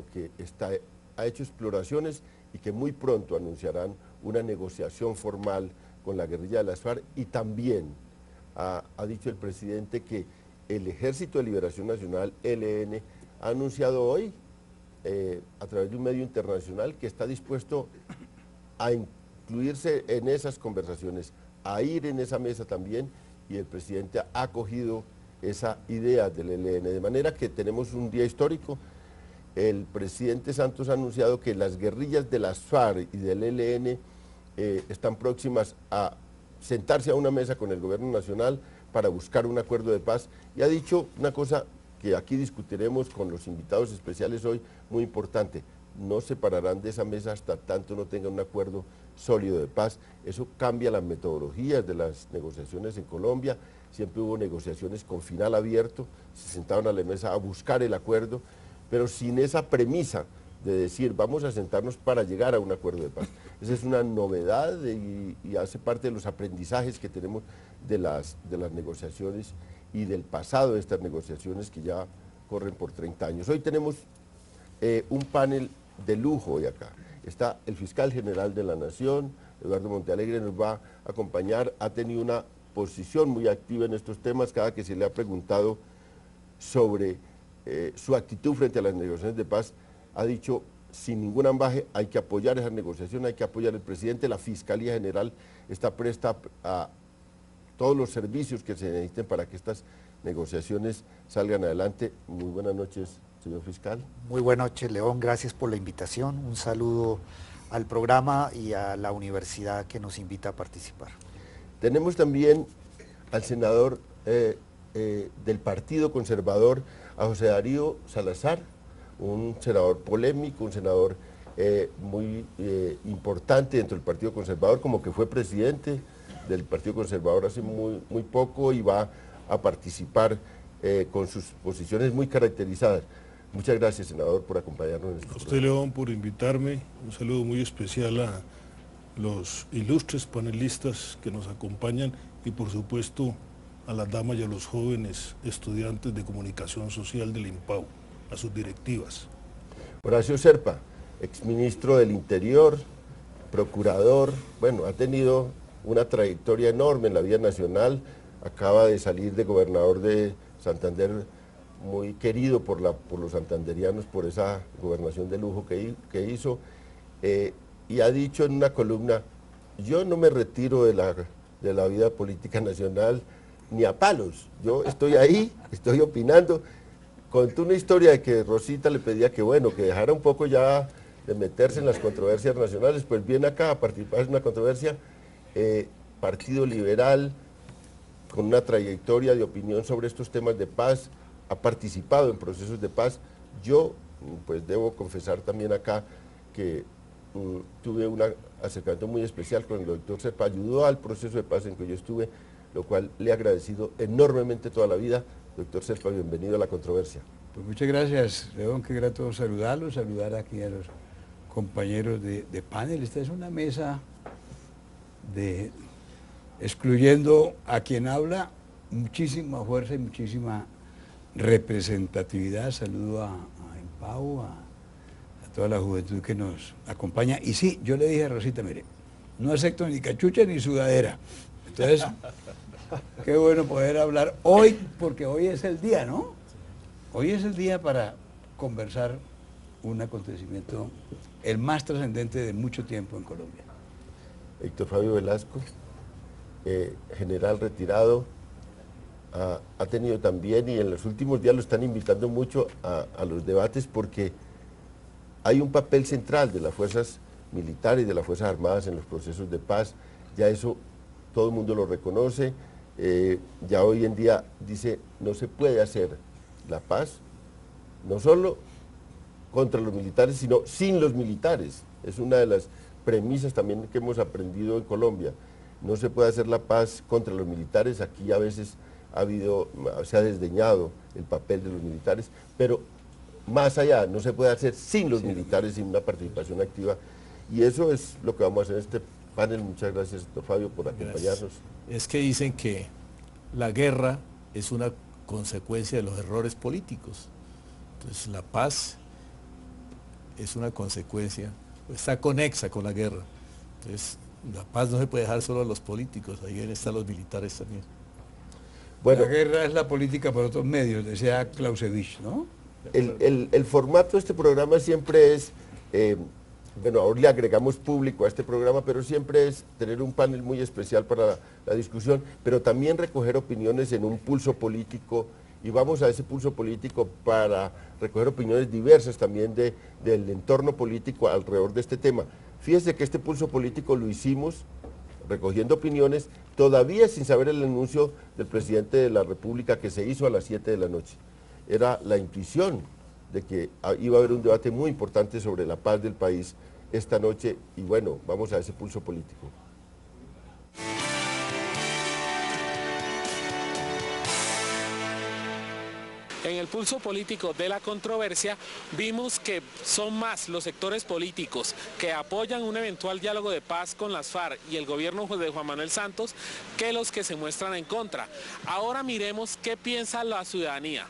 o que ha hecho exploraciones y que muy pronto anunciarán una negociación formal con la guerrilla de las FARC, y también ha dicho el presidente que el Ejército de Liberación Nacional, ELN, ha anunciado hoy, a través de un medio internacional, que está dispuesto a incluirse en esas conversaciones, a ir en esa mesa también, y el presidente ha acogido esa idea del ELN, de manera que tenemos un día histórico. El presidente Santos ha anunciado que las guerrillas de las FARC y del ELN están próximas a sentarse a una mesa con el gobierno nacional para buscar un acuerdo de paz, y ha dicho una cosa que aquí discutiremos con los invitados especiales hoy, muy importante: no se pararán de esa mesa hasta tanto no tengan un acuerdo sólido de paz. Eso cambia las metodologías de las negociaciones en Colombia. Siempre hubo negociaciones con final abierto, se sentaron a la mesa a buscar el acuerdo, pero sin esa premisa de decir vamos a sentarnos para llegar a un acuerdo de paz. Esa es una novedad y hace parte de los aprendizajes que tenemos de las negociaciones y del pasado de estas negociaciones que ya corren por 30 años. Hoy tenemos un panel de lujo hoy acá. Está el fiscal general de la Nación, Eduardo Montealegre, nos va a acompañar. Ha tenido una posición muy activa en estos temas. Cada que se le ha preguntado sobre su actitud frente a las negociaciones de paz, ha dicho sin ningún ambaje: hay que apoyar esa negociación, hay que apoyar al presidente. La Fiscalía General está presta a todos los servicios que se necesiten para que estas negociaciones salgan adelante. Muy buenas noches, señor fiscal. Muy buenas noches, León, gracias por la invitación. Un saludo al programa y a la universidad que nos invita a participar. Tenemos también al senador del Partido Conservador, a José Darío Salazar, un senador polémico, un senador muy importante dentro del Partido Conservador, como que fue presidente del Partido Conservador hace muy poco, y va a participar con sus posiciones muy caracterizadas. Muchas gracias, senador, por acompañarnos en este programa. A usted, León, por invitarme. Un saludo muy especial a los ilustres panelistas que nos acompañan y, por supuesto, a las damas y a los jóvenes estudiantes de comunicación social del IMPAU, a sus directivas. Horacio Serpa, exministro del Interior, procurador, bueno, ha tenido una trayectoria enorme en la vida nacional, acaba de salir de gobernador de Santander, muy querido por los santanderianos por esa gobernación de lujo que hizo, y ha dicho en una columna: yo no me retiro de la vida política nacional ni a palos, yo estoy ahí, estoy opinando. Contó una historia de que Rosita le pedía que dejara un poco ya de meterse en las controversias nacionales, pues viene acá a participar en una controversia. Partido Liberal, con una trayectoria de opinión sobre estos temas de paz, ha participado en procesos de paz. Yo, pues debo confesar también acá que tuve un acercamiento muy especial con el doctor Serpa, ayudó al proceso de paz en que yo estuve, lo cual le he agradecido enormemente toda la vida. Doctor Serpa, bienvenido a La Controversia. Pues muchas gracias, León, qué grato saludarlos, saludar aquí a los compañeros de panel. Esta es una mesa excluyendo a quien habla, muchísima fuerza y muchísima representatividad. Saludo a IMPAU, a toda la juventud que nos acompaña. Y sí, yo le dije a Rosita, mire, no acepto ni cachucha ni sudadera. Entonces, qué bueno poder hablar hoy, porque hoy es el día, ¿no? Hoy es el día para conversar un acontecimiento, el más trascendente de mucho tiempo en Colombia. Héctor Fabio Velasco, general retirado, ha tenido también, y en los últimos días lo están invitando mucho a los debates, porque hay un papel central de las fuerzas militares y de las fuerzas armadas en los procesos de paz. Ya eso todo el mundo lo reconoce. Ya hoy en día dice: no se puede hacer la paz, no solo contra los militares, sino sin los militares. Es una de las premisas también que hemos aprendido en Colombia. No se puede hacer la paz contra los militares. Aquí a veces se ha desdeñado el papel de los militares, pero más allá, no se puede hacer sin los militares, sin una participación activa. Y eso es lo que vamos a hacer en este panel. Muchas gracias, doctor Fabio, por acompañarnos. Es que dicen que la guerra es una consecuencia de los errores políticos. Entonces la paz es una consecuencia, está conexa con la guerra. Entonces, la paz no se puede dejar solo a los políticos, ahí están los militares también. Bueno, la guerra es la política por otros medios, decía Clausewitz, ¿no? el formato de este programa siempre es, bueno, ahora le agregamos público a este programa, pero siempre es tener un panel muy especial para la discusión, pero también recoger opiniones en un pulso político, y vamos a ese pulso político para recoger opiniones diversas también del entorno político alrededor de este tema. Fíjese que este pulso político lo hicimos recogiendo opiniones, todavía sin saber el anuncio del presidente de la República que se hizo a las 7 de la noche. Era la intuición de que iba a haber un debate muy importante sobre la paz del país esta noche, y bueno, vamos a ese pulso político. En el pulso político de la controversia vimos que son más los sectores políticos que apoyan un eventual diálogo de paz con las FARC y el gobierno de Juan Manuel Santos que los que se muestran en contra. Ahora miremos qué piensa la ciudadanía.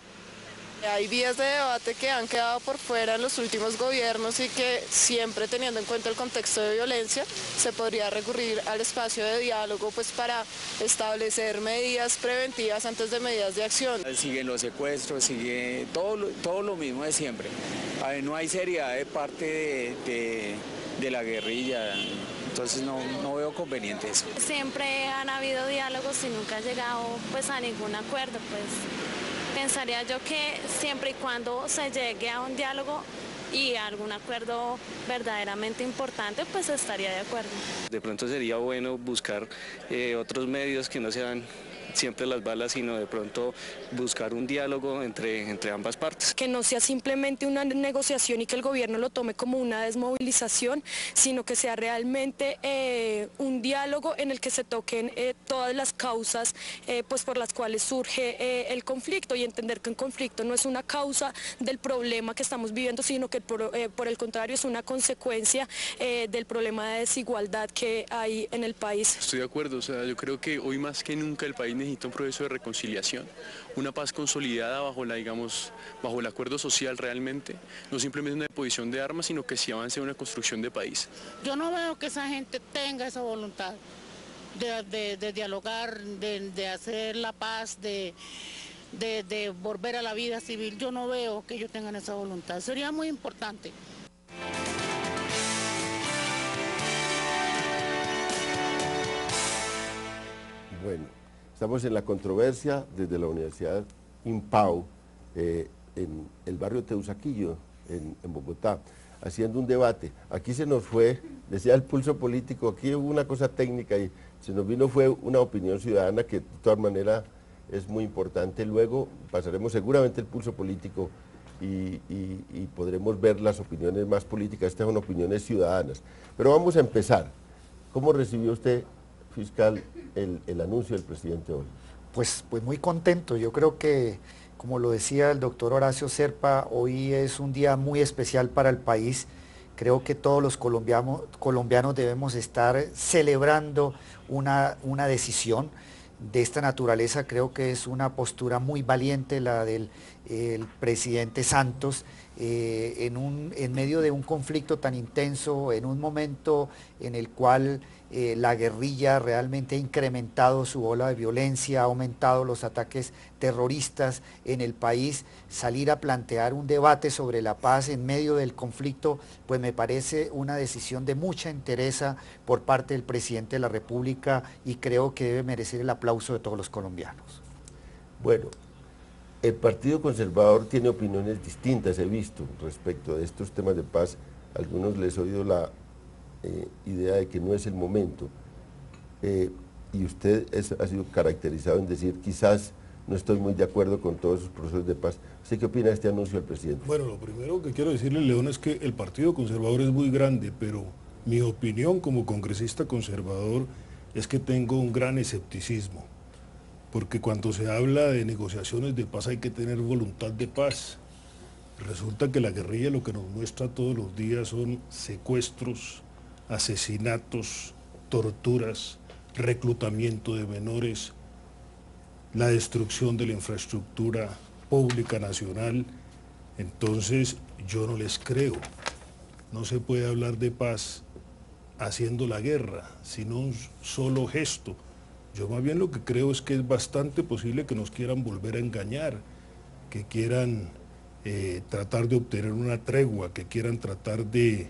Hay vías de debate que han quedado por fuera en los últimos gobiernos y que siempre teniendo en cuenta el contexto de violencia se podría recurrir al espacio de diálogo pues para establecer medidas preventivas antes de medidas de acción. Siguen los secuestros, sigue todo lo mismo de siempre. No hay seriedad de parte de la guerrilla. Entonces no veo conveniente eso. Siempre han habido diálogos y nunca ha llegado pues a ningún acuerdo, pues. Pensaría yo que siempre y cuando se llegue a un diálogo y a algún acuerdo verdaderamente importante, pues estaría de acuerdo. De pronto sería bueno buscar otros medios que no sean siempre las balas, sino de pronto buscar un diálogo entre ambas partes. Que no sea simplemente una negociación y que el gobierno lo tome como una desmovilización, sino que sea realmente un diálogo en el que se toquen todas las causas pues por las cuales surge el conflicto, y entender que un conflicto no es una causa del problema que estamos viviendo, sino que por el contrario es una consecuencia del problema de desigualdad que hay en el país. Estoy de acuerdo, o sea, yo creo que hoy más que nunca el país necesita un proceso de reconciliación, una paz consolidada bajo el acuerdo social realmente, no simplemente una deposición de armas, sino que sí avance en una construcción de país. Yo no veo que esa gente tenga esa voluntad de dialogar, de hacer la paz, de volver a la vida civil. Yo no veo que ellos tengan esa voluntad, sería muy importante. Bueno, estamos en la controversia desde la Universidad IMPAU, en el barrio Teusaquillo, en Bogotá, haciendo un debate. Aquí se nos fue, decía el pulso político, aquí hubo una cosa técnica y se nos vino fue una opinión ciudadana que de todas maneras es muy importante. Luego pasaremos seguramente el pulso político y podremos ver las opiniones más políticas. Estas son opiniones ciudadanas. Pero vamos a empezar. ¿Cómo recibió usted, fiscal, el anuncio del presidente hoy? Pues muy contento. Yo creo que, como lo decía el doctor Horacio Serpa, hoy es un día muy especial para el país. Creo que todos los colombianos debemos estar celebrando una decisión de esta naturaleza. Creo que es una postura muy valiente la del presidente Santos, en medio de un conflicto tan intenso, en un momento en el cual la guerrilla realmente ha incrementado su ola de violencia, ha aumentado los ataques terroristas en el país. Salir a plantear un debate sobre la paz en medio del conflicto, pues me parece una decisión de mucha entereza por parte del presidente de la República, y creo que debe merecer el aplauso de todos los colombianos. Bueno, el Partido Conservador tiene opiniones distintas, he visto, respecto de estos temas de paz. A algunos les he oído la idea de que no es el momento, y usted ha sido caracterizado en decir quizás no estoy muy de acuerdo con todos esos procesos de paz. ¿Usted qué opina de este anuncio del presidente? Bueno, lo primero que quiero decirle, León, es que el Partido Conservador es muy grande, pero mi opinión como congresista conservador es que tengo un gran escepticismo, porque cuando se habla de negociaciones de paz hay que tener voluntad de paz. Resulta que la guerrilla lo que nos muestra todos los días son secuestros, asesinatos, torturas, reclutamiento de menores, la destrucción de la infraestructura pública nacional. Entonces yo no les creo. no se puede hablar de paz haciendo la guerra, sino un solo gesto. Yo más bien lo que creo es que es bastante posible que nos quieran volver a engañar, que quieran tratar de obtener una tregua, que quieran tratar de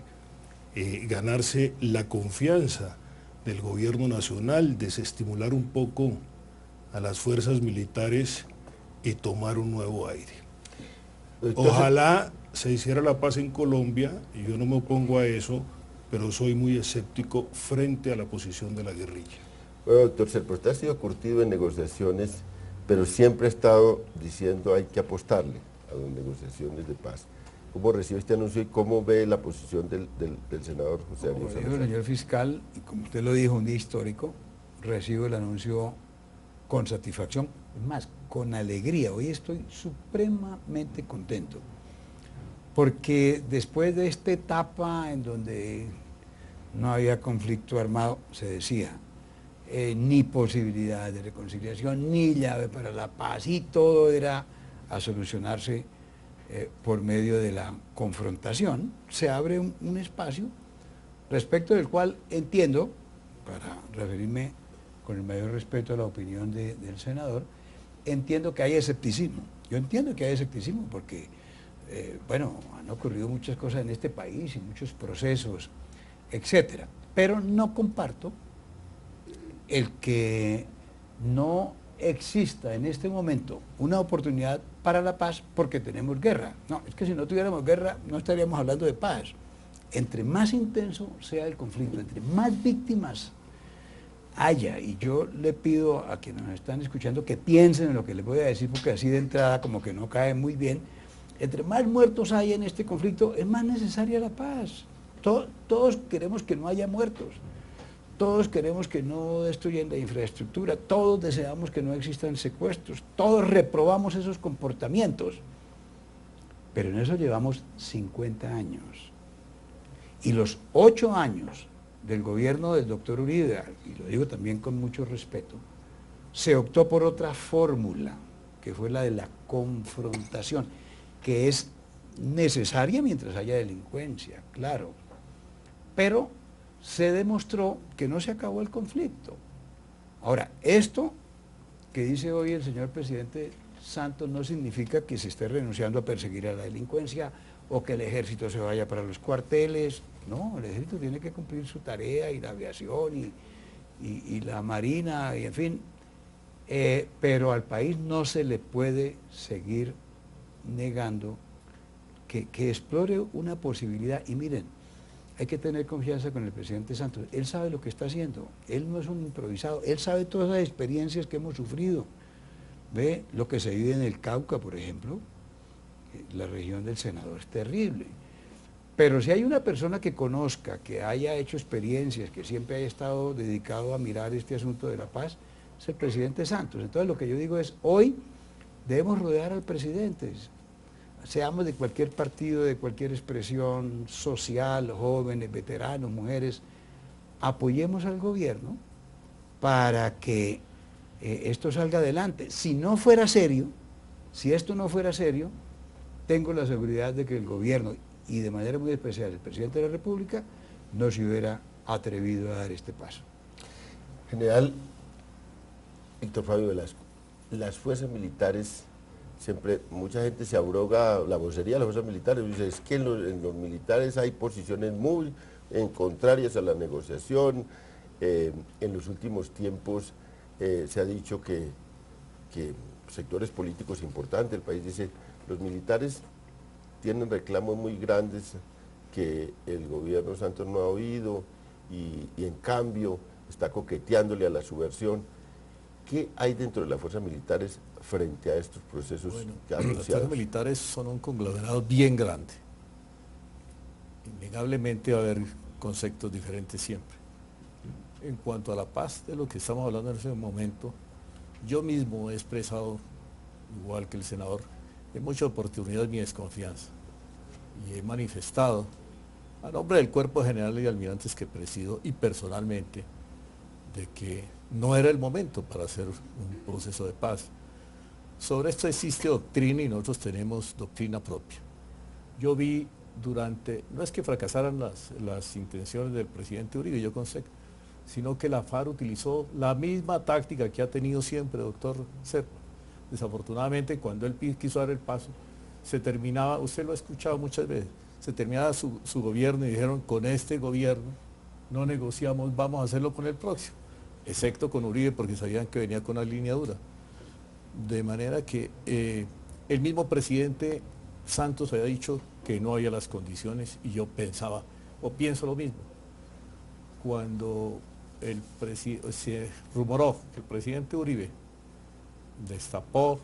ganarse la confianza del gobierno nacional, desestimular un poco a las fuerzas militares y tomar un nuevo aire. Entonces, Ojalá se hiciera la paz en Colombia, y yo no me opongo a eso, pero soy muy escéptico frente a la posición de la guerrilla. bueno, doctor Serpa, usted ha sido curtido en negociaciones, pero siempre ha estado diciendo hay que apostarle a las negociaciones de paz. ¿Cómo recibe este anuncio y cómo ve la posición del senador José Ariel Como dijo Salazar? el señor fiscal, y como usted lo dijo, un día histórico, recibo el anuncio con satisfacción, es más, con alegría. Hoy estoy supremamente contento, porque después de esta etapa en donde no había conflicto armado, se decía, ni posibilidad de reconciliación, ni llave para la paz, y todo era a solucionarse por medio de la confrontación, se abre un espacio respecto del cual entiendo, para referirme con el mayor respeto a la opinión del senador, entiendo que hay escepticismo. Yo entiendo que hay escepticismo porque, bueno, han ocurrido muchas cosas en este país y muchos procesos, etcétera. Pero no comparto el que no exista en este momento una oportunidad para la paz porque tenemos guerra. No, es que si no tuviéramos guerra no estaríamos hablando de paz. Entre más intenso sea el conflicto, entre más víctimas haya, y yo le pido a quienes nos están escuchando que piensen en lo que les voy a decir, porque así de entrada como que no cae muy bien, entre más muertos haya en este conflicto, es más necesaria la paz. Todos queremos que no haya muertos, todos queremos que no destruyan la infraestructura, todos deseamos que no existan secuestros, todos reprobamos esos comportamientos, pero en eso llevamos 50 años. Y los 8 años del gobierno del doctor Uribe, y lo digo también con mucho respeto, se optó por otra fórmula, que fue la de la confrontación, que es necesaria mientras haya delincuencia, claro, pero se demostró que no se acabó el conflicto. Ahora, esto que dice hoy el señor presidente Santos no significa que se esté renunciando a perseguir a la delincuencia o que el ejército se vaya para los cuarteles. No, el ejército tiene que cumplir su tarea, y la aviación y la marina, y en fin, pero al país no se le puede seguir negando que explore una posibilidad. Y miren, hay que tener confianza con el presidente Santos, él sabe lo que está haciendo, él no es un improvisado, él sabe todas las experiencias que hemos sufrido. Ve lo que se vive en el Cauca, por ejemplo, la región del Senador, es terrible. Pero si hay una persona que conozca, que haya hecho experiencias, que siempre haya estado dedicado a mirar este asunto de la paz, es el presidente Santos. Entonces lo que yo digo es, hoy debemos rodear al presidente, seamos de cualquier partido, de cualquier expresión social, jóvenes, veteranos, mujeres, apoyemos al gobierno para que esto salga adelante. Si no fuera serio, si esto no fuera serio, tengo la seguridad de que el gobierno, y de manera muy especial el presidente de la República, no se hubiera atrevido a dar este paso. General Víctor Fabio Velasco, las fuerzas militares, siempre mucha gente se abroga la vocería de las fuerzas militares, dice, es que en los militares hay posiciones muy contrarias a la negociación. En los últimos tiempos se ha dicho que sectores políticos importantes del país dicen, los militares tienen reclamos muy grandes que el gobierno Santos no ha oído y en cambio está coqueteándole a la subversión. ¿Qué hay dentro de las fuerzas militares frente a estos procesos que han anunciado? Las fuerzas militares son un conglomerado bien grande. Innegablemente va a haber conceptos diferentes siempre. En cuanto a la paz, de lo que estamos hablando en ese momento, yo mismo he expresado, igual que el senador, en muchas oportunidades mi desconfianza y he manifestado a nombre del Cuerpo de Generales y Almirantes que presido y personalmente de que no era el momento para hacer un proceso de paz. Sobre esto existe doctrina y nosotros tenemos doctrina propia. Yo vi no es que fracasaran las intenciones del presidente Uribe, yo concedo, sino que la FARC utilizó la misma táctica que ha tenido siempre, doctor Serpa. Desafortunadamente, cuando él quiso dar el paso, se terminaba, usted lo ha escuchado muchas veces, se terminaba su gobierno y dijeron, con este gobierno no negociamos, vamos a hacerlo con el próximo, excepto con Uribe, porque sabían que venía con una línea dura. De manera que el mismo presidente Santos había dicho que no había las condiciones, y yo pensaba, o pienso lo mismo. Cuando se rumoró que el presidente Uribe destapó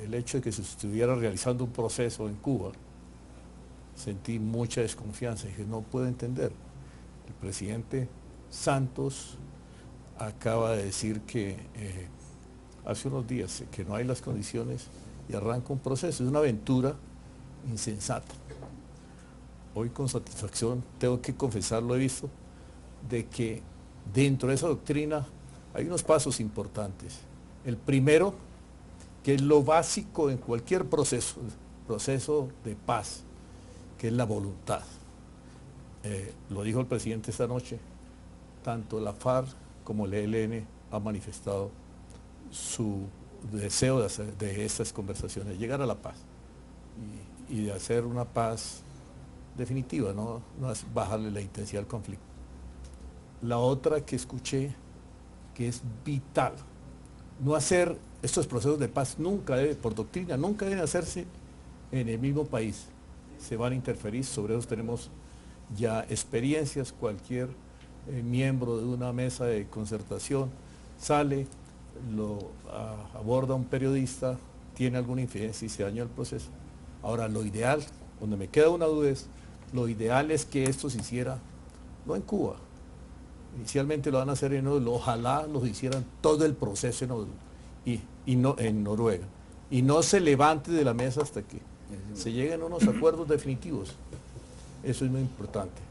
el hecho de que se estuviera realizando un proceso en Cuba, sentí mucha desconfianza. Dije, no puedo entender. El presidente Santos acaba de decir que hace unos días que no hay las condiciones y arranca un proceso. Es una aventura insensata. Hoy con satisfacción tengo que confesarlo, he visto de que dentro de esa doctrina hay unos pasos importantes. El primero, que es lo básico en cualquier proceso de paz, que es la voluntad. Lo dijo el presidente esta noche, tanto la FARC como el ELN han manifestado su deseo de estas conversaciones, llegar a la paz y de hacer una paz definitiva, no es bajarle la intensidad al conflicto. La otra que escuché, que es vital, no hacer estos procesos de paz nunca por doctrina, nunca deben hacerse en el mismo país. Se van a interferir, sobre eso tenemos ya experiencias. Cualquier miembro de una mesa de concertación sale, lo aborda un periodista, tiene alguna infidencia y se daña el proceso. Ahora, lo ideal, donde me queda una duda es, lo ideal es que esto se hiciera, no en Cuba, inicialmente lo van a hacer en Noruega, ojalá los hicieran todo el proceso en Noruega, y no se levante de la mesa hasta que se lleguen a unos acuerdos definitivos. Eso es muy importante.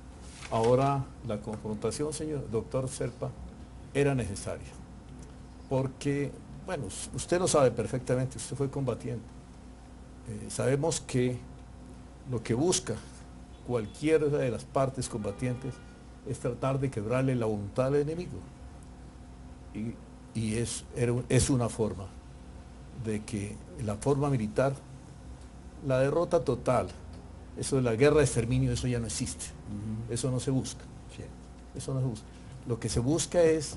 Ahora, la confrontación, señor doctor Serpa, era necesaria, porque, bueno, usted lo sabe perfectamente, usted fue combatiente. Sabemos que lo que busca cualquiera de las partes combatientes es tratar de quebrarle la voluntad al enemigo. Y es una forma de que la forma militar, la derrota total, eso de la guerra de exterminio, eso ya no existe. Eso no se busca. Eso no se busca. Lo que se busca es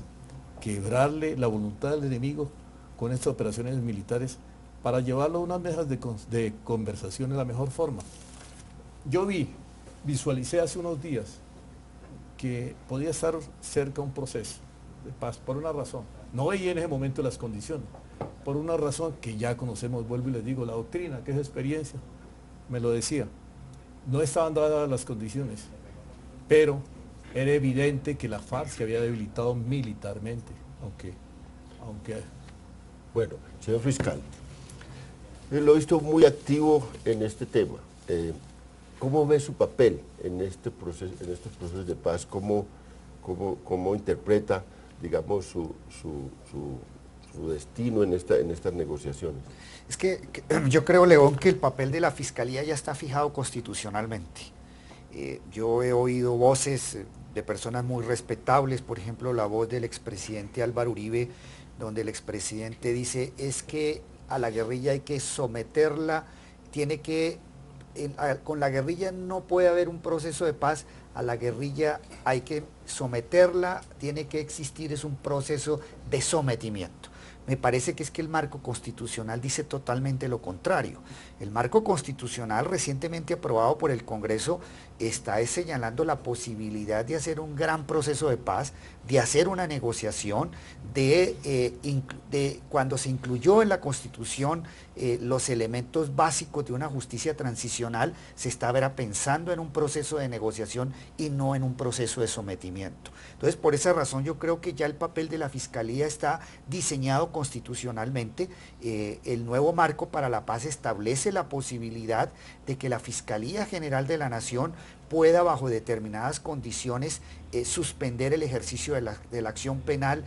quebrarle la voluntad al enemigo con estas operaciones militares para llevarlo a unas mesas de conversación de la mejor forma. Yo visualicé hace unos días que podía estar cerca un proceso de paz por una razón. No veía en ese momento las condiciones, por una razón que ya conocemos, vuelvo y les digo, la doctrina, que es experiencia, me lo decía. No estaban dadas las condiciones, pero era evidente que la FARC se había debilitado militarmente, aunque... Bueno, señor fiscal, lo he visto muy activo en este tema. ¿Cómo ve su papel en estos procesos de paz? ¿Cómo interpreta, digamos, su destino en estas negociaciones? Es que yo creo, León, que el papel de la Fiscalía ya está fijado constitucionalmente. Yo he oído voces de personas muy respetables, por ejemplo, la voz del expresidente Álvaro Uribe, donde el expresidente dice, es que a la guerrilla hay que someterla, con la guerrilla no puede haber un proceso de paz, a la guerrilla hay que someterla, tiene que existir, es un proceso de sometimiento. Me parece que es que el marco constitucional dice totalmente lo contrario. El marco constitucional recientemente aprobado por el Congreso está señalando la posibilidad de hacer un gran proceso de paz, de hacer una negociación, cuando se incluyó en la Constitución los elementos básicos de una justicia transicional, se estaba pensando en un proceso de negociación y no en un proceso de sometimiento. Entonces, por esa razón yo creo que ya el papel de la Fiscalía está diseñado constitucionalmente. El nuevo marco para la paz establece la posibilidad de que la Fiscalía General de la Nación pueda, bajo determinadas condiciones, suspender el ejercicio de la acción penal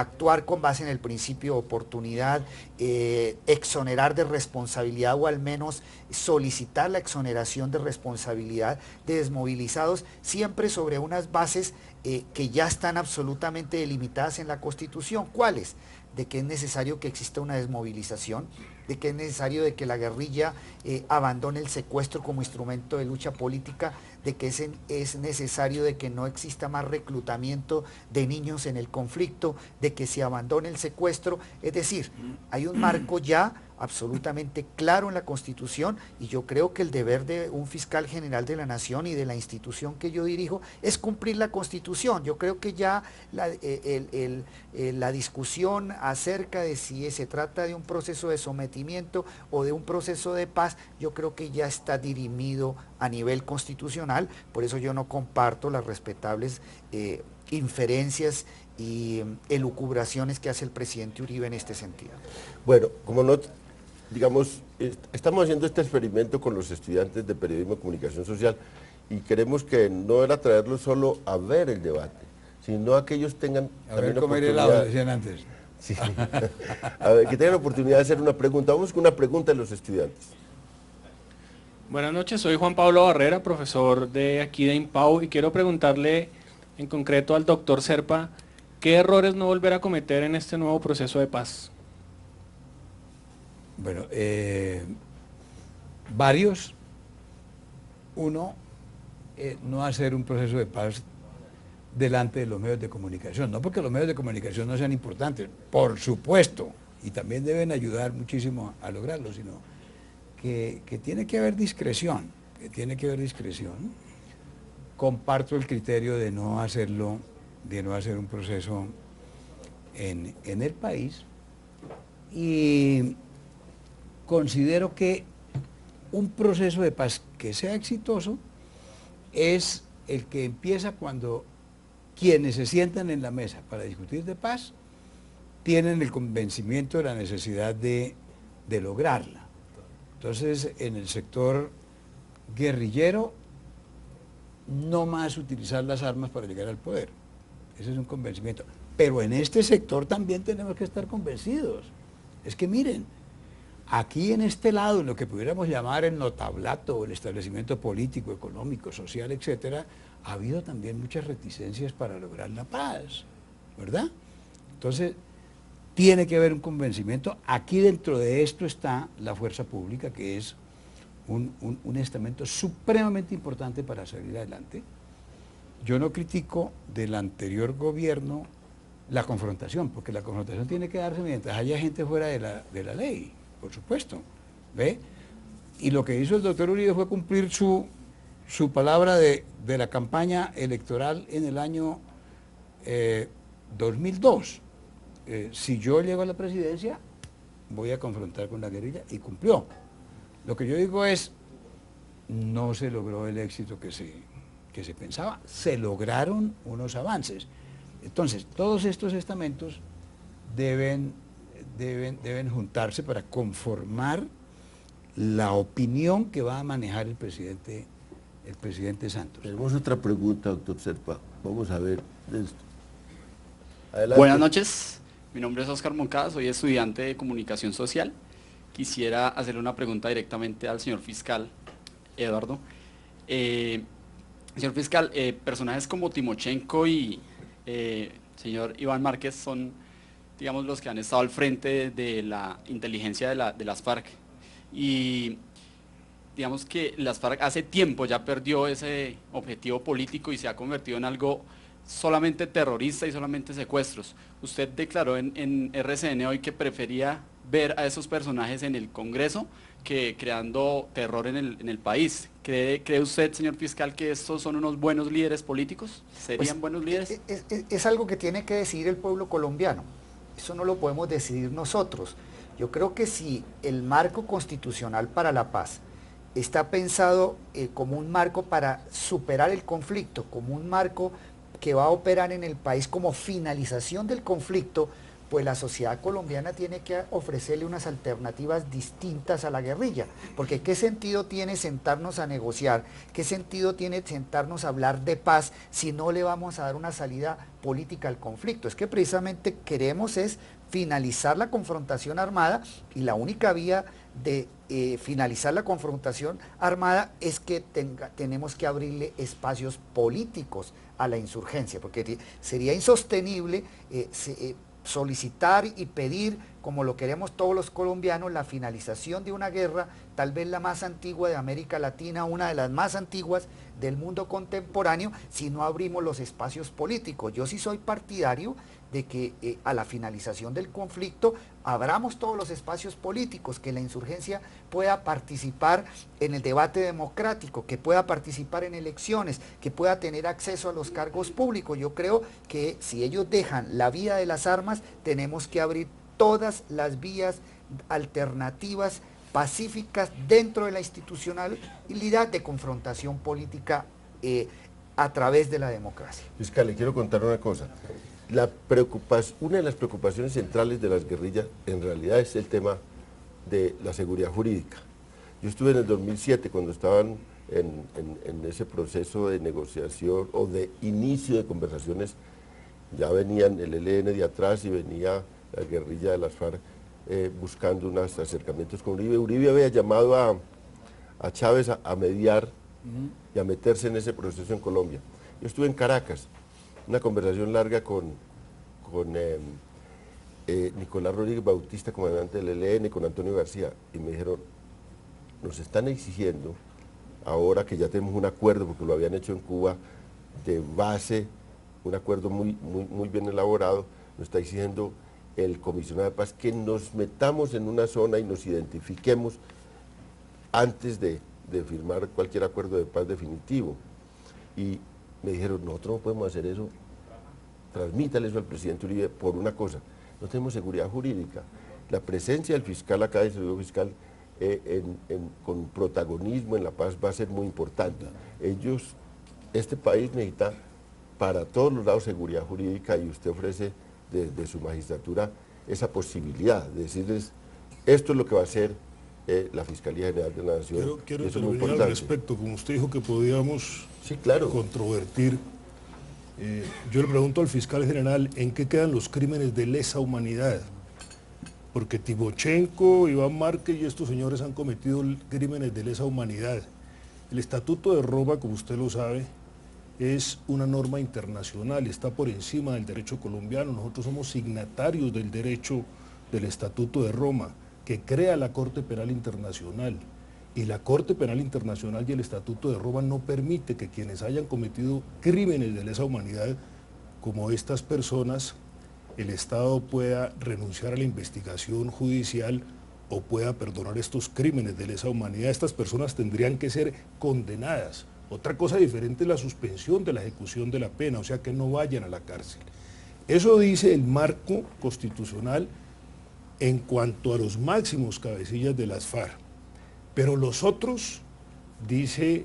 actuar con base en el principio de oportunidad, exonerar de responsabilidad o al menos solicitar la exoneración de responsabilidad de desmovilizados, siempre sobre unas bases que ya están absolutamente delimitadas en la Constitución. ¿Cuáles? De que es necesario que exista una desmovilización, de que es necesario de que la guerrilla abandone el secuestro como instrumento de lucha política, de que es necesario de que no exista más reclutamiento de niños en el conflicto, de que se abandone el secuestro. Es decir, hay un marco ya absolutamente claro en la Constitución, y yo creo que el deber de un fiscal general de la Nación y de la institución que yo dirijo es cumplir la Constitución. Yo creo que ya la discusión acerca de si se trata de un proceso de sometimiento o de un proceso de paz, yo creo que ya está dirimido a nivel constitucional. Por eso yo no comparto las respetables inferencias y elucubraciones que hace el presidente Uribe en este sentido. Bueno, como no, digamos, estamos haciendo este experimento con los estudiantes de periodismo y comunicación social, y queremos que no era traerlos solo a ver el debate, sino a que ellos tengan A también ver cómo era el audio, decían antes. Sí. A ver, que tengan la oportunidad de hacer una pregunta. Vamos con una pregunta de los estudiantes. Buenas noches, soy Juan Pablo Barrera, profesor de aquí de IMPAU, y quiero preguntarle en concreto al doctor Serpa, ¿qué errores no volver a cometer en este nuevo proceso de paz? Bueno, varios. Uno, no hacer un proceso de paz delante de los medios de comunicación, no porque los medios de comunicación no sean importantes, por supuesto, y también deben ayudar muchísimo a lograrlo, sino que tiene que haber discreción, Comparto el criterio de no hacerlo, de no hacer un proceso en el país, y considero que un proceso de paz que sea exitoso es el que empieza cuando quienes se sientan en la mesa para discutir de paz tienen el convencimiento de la necesidad de lograrla. Entonces, en el sector guerrillero, no más utilizar las armas para llegar al poder. Ese es un convencimiento. Pero en este sector también tenemos que estar convencidos. Es que miren, aquí en este lado, en lo que pudiéramos llamar el notablato, el establecimiento político, económico, social, etcétera, ha habido también muchas reticencias para lograr la paz, ¿verdad? Entonces, tiene que haber un convencimiento. Aquí dentro de esto está la fuerza pública, que es un estamento supremamente importante para salir adelante. Yo no critico del anterior gobierno la confrontación, porque la confrontación tiene que darse mientras haya gente fuera de la ley, por supuesto, ¿ve? Y lo que hizo el doctor Uribe fue cumplir su palabra de la campaña electoral en el año 2002. Si yo llego a la presidencia, voy a confrontar con la guerrilla, y cumplió. Lo que yo digo es, no se logró el éxito que se pensaba, se lograron unos avances. Entonces, todos estos estamentos deben juntarse para conformar la opinión que va a manejar el presidente Santos. Tenemos otra pregunta, doctor Serpa. Vamos a ver esto. Adelante. Buenas noches, mi nombre es Oscar Moncada, soy estudiante de comunicación social. Quisiera hacerle una pregunta directamente al señor fiscal Eduardo. Señor fiscal, personajes como Timochenko y señor Iván Márquez son, digamos, los que han estado al frente de la inteligencia de las FARC, y digamos que las FARC hace tiempo ya perdió ese objetivo político y se ha convertido en algo solamente terrorista y solamente secuestros. Usted declaró en RCN hoy que prefería ver a esos personajes en el Congreso que creando terror en el país. ¿Cree usted, señor fiscal, que estos son unos buenos líderes políticos? ¿Serían buenos líderes? Es algo que tiene que decidir el pueblo colombiano. Eso no lo podemos decidir nosotros. Yo creo que si el marco constitucional para la paz está pensado como un marco para superar el conflicto, como un marco que va a operar en el país como finalización del conflicto, pues la sociedad colombiana tiene que ofrecerle unas alternativas distintas a la guerrilla, porque ¿qué sentido tiene sentarnos a negociar? ¿Qué sentido tiene sentarnos a hablar de paz si no le vamos a dar una salida política al conflicto? Es que precisamente queremos es finalizar la confrontación armada, y la única vía de finalizar la confrontación armada es que tenemos que abrirle espacios políticos a la insurgencia, porque sería insostenible solicitar y pedir, como lo queremos todos los colombianos, la finalización de una guerra, tal vez la más antigua de América Latina, una de las más antiguas del mundo contemporáneo, si no abrimos los espacios políticos. Yo sí soy partidario de que a la finalización del conflicto abramos todos los espacios políticos, que la insurgencia pueda participar en el debate democrático, que pueda participar en elecciones, que pueda tener acceso a los cargos públicos. Yo creo que si ellos dejan la vía de las armas, tenemos que abrir todas las vías alternativas pacíficas dentro de la institucionalidad de confrontación política a través de la democracia. Fiscal, le quiero contar una cosa. Una de las preocupaciones centrales de las guerrillas en realidad es el tema de la seguridad jurídica. Yo estuve en el 2007 cuando estaban en ese proceso de negociación o de inicio de conversaciones. Ya venían el ELN de atrás y venía la guerrilla de las FARC buscando unos acercamientos con Uribe. Uribe había llamado a Chávez a mediar y a meterse en ese proceso en Colombia. Yo estuve en Caracas, una conversación larga con Nicolás Rodríguez Bautista, comandante del ELN, con Antonio García, y me dijeron, nos están exigiendo, ahora que ya tenemos un acuerdo, porque lo habían hecho en Cuba, de base, un acuerdo muy bien elaborado, nos está exigiendo el comisionado de paz que nos metamos en una zona y nos identifiquemos antes de firmar cualquier acuerdo de paz definitivo. Y me dijeron, nosotros no podemos hacer eso, transmítale eso al presidente Uribe por una cosa, no tenemos seguridad jurídica. La presencia del fiscal acá, del servidor fiscal, con protagonismo en la paz va a ser muy importante. Este país necesita para todos los lados seguridad jurídica, y usted ofrece desde su magistratura esa posibilidad de decirles, esto es lo que va a hacer la Fiscalía General de la Nación. Quiero intervenir al respecto, como usted dijo que podíamos controvertir. Yo le pregunto al fiscal general, ¿en qué quedan los crímenes de lesa humanidad? Porque Timochenko, Iván Márquez y estos señores han cometido crímenes de lesa humanidad. El Estatuto de Roma, como usted lo sabe, es una norma internacional, está por encima del derecho colombiano. Nosotros somos signatarios del derecho del Estatuto de Roma, que crea la Corte Penal Internacional. Y la Corte Penal Internacional y el Estatuto de Roma no permite que quienes hayan cometido crímenes de lesa humanidad, como estas personas, el Estado pueda renunciar a la investigación judicial o pueda perdonar estos crímenes de lesa humanidad. Estas personas tendrían que ser condenadas. Otra cosa diferente es la suspensión de la ejecución de la pena, o sea, que no vayan a la cárcel. Eso dice el marco constitucional en cuanto a los máximos cabecillas de las FARC. Pero los otros, dice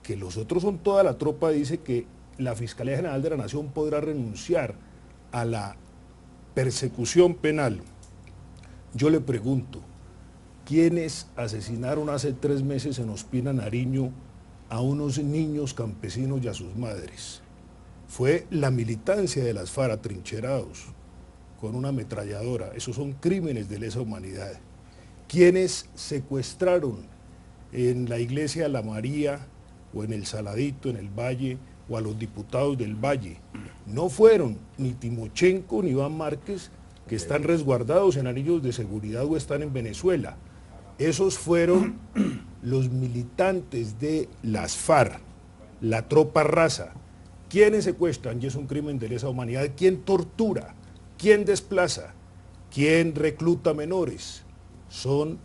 que los otros son toda la tropa, dice que la Fiscalía General de la Nación podrá renunciar a la persecución penal. Yo le pregunto, ¿quiénes asesinaron hace 3 meses en Ospina, Nariño, a unos niños campesinos y a sus madres? Fue la militancia de las FARC atrincherados con una ametralladora. Esos son crímenes de lesa humanidad. ¿Quiénes secuestraron en la iglesia de la María o en el Saladito, en el Valle, o a los diputados del Valle? No fueron ni Timochenko ni Iván Márquez, que están resguardados en anillos de seguridad o están en Venezuela. Esos fueron los militantes de las FARC, la tropa raza. ¿Quiénes secuestran? Y es un crimen de lesa humanidad. ¿Quién tortura? ¿Quién desplaza? ¿Quién recluta menores? Son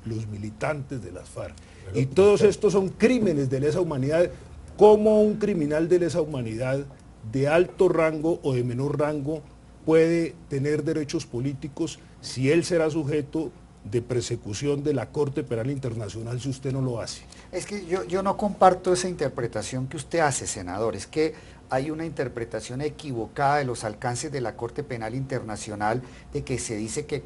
los militantes de las FARC. Y todos estos son crímenes de lesa humanidad. ¿Cómo un criminal de lesa humanidad de alto rango o de menor rango puede tener derechos políticos si él será sujeto de persecución de la Corte Penal Internacional si usted no lo hace? Es que yo no comparto esa interpretación que usted hace, senador. Es que hay una interpretación equivocada de los alcances de la Corte Penal Internacional, de que se dice que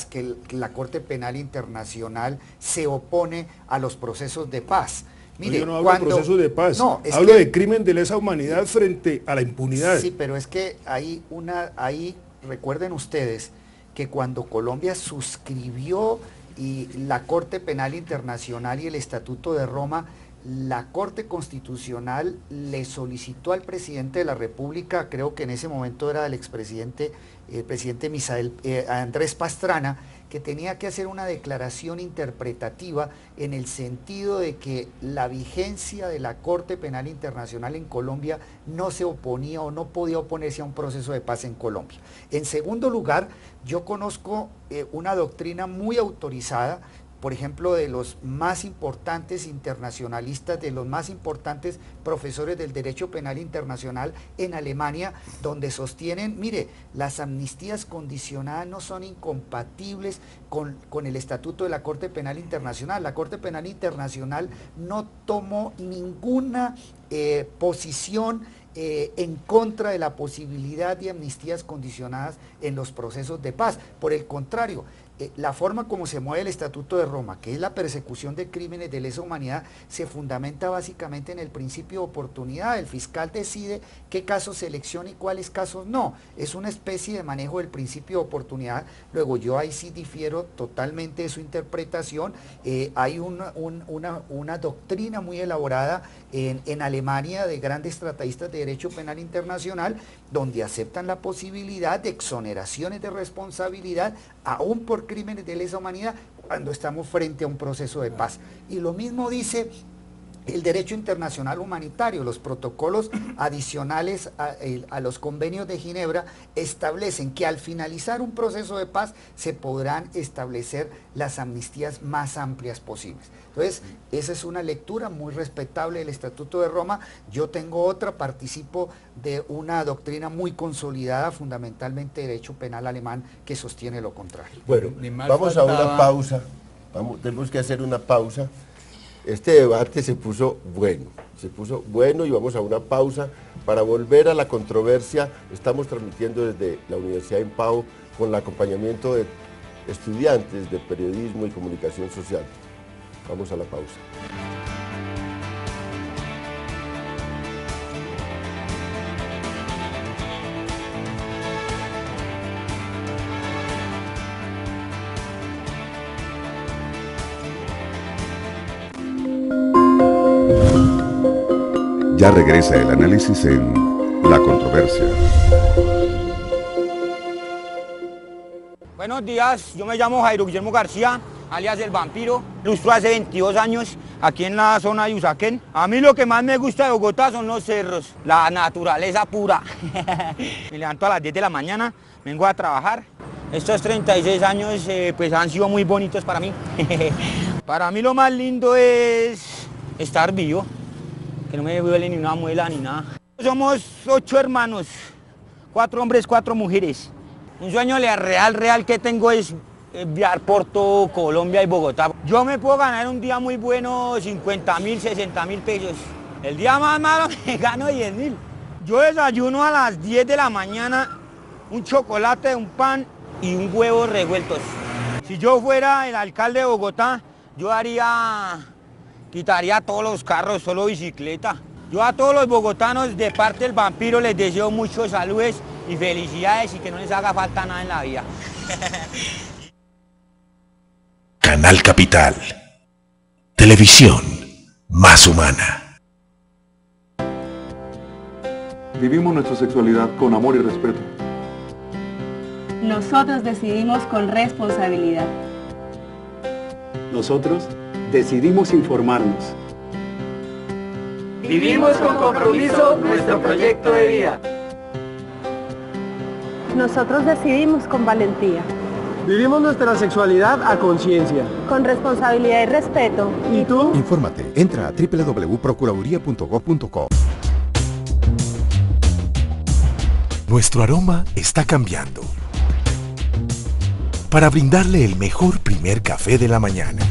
que la Corte Penal Internacional se opone a los procesos de paz. Mire, yo no hablo de procesos de paz, no, hablo de crimen de lesa humanidad frente a la impunidad. Sí, pero es que ahí recuerden ustedes que cuando Colombia suscribió y la Corte Penal Internacional y el Estatuto de Roma, la Corte Constitucional le solicitó al presidente de la República, creo que en ese momento era el presidente Andrés Pastrana, que tenía que hacer una declaración interpretativa en el sentido de que la vigencia de la Corte Penal Internacional en Colombia no se oponía o no podía oponerse a un proceso de paz en Colombia. En segundo lugar, yo conozco una doctrina muy autorizada, por ejemplo, de los más importantes internacionalistas, de los más importantes profesores del derecho penal internacional en Alemania, donde sostienen, mire, las amnistías condicionadas no son incompatibles con el estatuto de la Corte Penal Internacional. La Corte Penal Internacional no tomó ninguna posición en contra de la posibilidad de amnistías condicionadas en los procesos de paz. Por el contrario, la forma como se mueve el Estatuto de Roma, que es la persecución de crímenes de lesa humanidad, se fundamenta básicamente en el principio de oportunidad. El fiscal decide qué casos selecciona y cuáles casos no. Es una especie de manejo del principio de oportunidad. Luego yo ahí sí difiero totalmente de su interpretación. Hay una doctrina muy elaborada en Alemania de grandes tratatistas de derecho penal internacional, donde aceptan la posibilidad de exoneraciones de responsabilidad aún por crímenes de lesa humanidad cuando estamos frente a un proceso de paz. Y lo mismo dice el derecho internacional humanitario. Los protocolos adicionales a los convenios de Ginebra establecen que al finalizar un proceso de paz se podrán establecer las amnistías más amplias posibles. Entonces, esa es una lectura muy respetable del Estatuto de Roma. Yo tengo otra, participo de una doctrina muy consolidada, fundamentalmente de derecho penal alemán, que sostiene lo contrario. Bueno, vamos a una pausa, tenemos que hacer una pausa. Este debate se puso bueno y vamos a una pausa para volver a la controversia. Estamos transmitiendo desde la Universidad de Pau con el acompañamiento de estudiantes de periodismo y comunicación social. Vamos a la pausa. Ya regresa el análisis en La Controversia. Buenos días, yo me llamo Jairo Guillermo García, alias El Vampiro. Lustro hace 22 años aquí en la zona de Usaquén. A mí lo que más me gusta de Bogotá son los cerros, la naturaleza pura. Me levanto a las 10 de la mañana, vengo a trabajar. Estos 36 años pues han sido muy bonitos para mí. Para mí lo más lindo es estar vivo, que no me duele ni una muela ni nada. Somos 8 hermanos, 4 hombres, 4 mujeres. Un sueño real que tengo es viajar por todo Colombia y Bogotá. Yo me puedo ganar un día muy bueno 50.000, 60.000 pesos. El día más malo me gano 10.000. Yo desayuno a las 10 de la mañana un chocolate, un pan y un huevo revueltos. Si yo fuera el alcalde de Bogotá, yo quitaría todos los carros, solo bicicleta. Yo a todos los bogotanos de parte del Vampiro les deseo muchos saludos y felicidades y que no les haga falta nada en la vida. Canal Capital. Televisión más humana. Vivimos nuestra sexualidad con amor y respeto. Nosotros decidimos con responsabilidad. Nosotros decidimos informarnos. Vivimos con compromiso nuestro proyecto de vida. Nosotros decidimos con valentía. Vivimos nuestra sexualidad a conciencia. Con responsabilidad y respeto. ¿Y tú? Infórmate, entra a www.procuraduría.gov.co. Nuestro aroma está cambiando para brindarle el mejor primer café de la mañana.